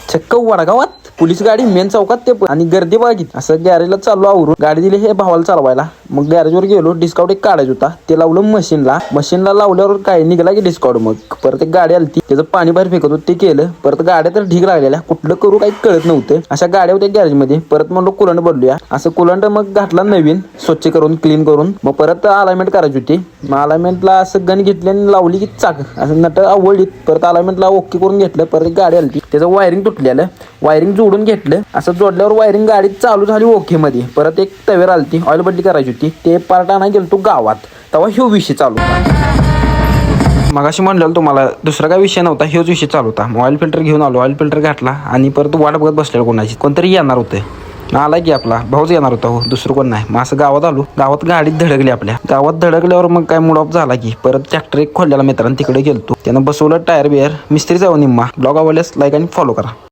चक्क वडगावात पोलीस गाडी मेन चौकात ते आणि गर्दी बघित. असं गॅरेजला चाललो आवरून गाडी दिली हे भावाला चालवायला. मग गॅरेजवर गेलो, डिस्काउंट एक काढायचा होता ते लावलं मशीनला लावल्यावर काय निघाला की डिस्काउंट. मग परत एक गाडी आली त्याचं पाणी बाहेर फेकत होतं ते केलं. परत गाड्या तर ढीग लागलेल्या, कुठलं करू काही कळत नव्हतं. अशा गाड्या होत्या गॅरेजमध्ये. परत म्हणलो कुलंड बदलूया. असं कुलंड मग घातला नवीन स्वच्छ करून क्लीन करून. मग परत अलाइनमेंट करायची होती. मग अलाइनमेंटला असं गन घेतली आणि लावली की चाक असं नट आवडली. परत अलाइनमेंटला ओके करून घेतलं. परत गाडी आली त्याचं वायरिंग तुटलेलं, वायरिंग जोडून घेतलं. असं जोडल्यावर वायरिंग गाडी चालू झाली ओके मध्ये. परत एक तवेर आलती ऑइल बदली करायची होती ते पार्ट आणायला गेलो तो गावात. तेव्हा ह्यो विषय चालू होता. मगाशी म्हणलेलं तुम्हाला दुसरा काय विषय नव्हता, ह्योच विषय चालू होता. ऑइल फिल्टर घेऊन आलो, ऑइल फिल्टर घातला आणि परत वाट बघत बसलेलं कोणाची, कोणतरी येणार होतं. आला की आपला भाऊच येणार होता हो, दुसरं कोण नाही. मग असं गावात आलो, गावात गाडीत धडकली. आपल्या गावात धडकल्यावर मग काय मूड ऑफ झाला की परत ट्रॅक्टर एक खोललेला मित्रांनी तिकडे गेलतो. त्यानं बसवलं टायर बियर, मिस्त्री जाऊ निम्मा. ब्लॉग आवडल्यास लाईक आणि फॉलो करा.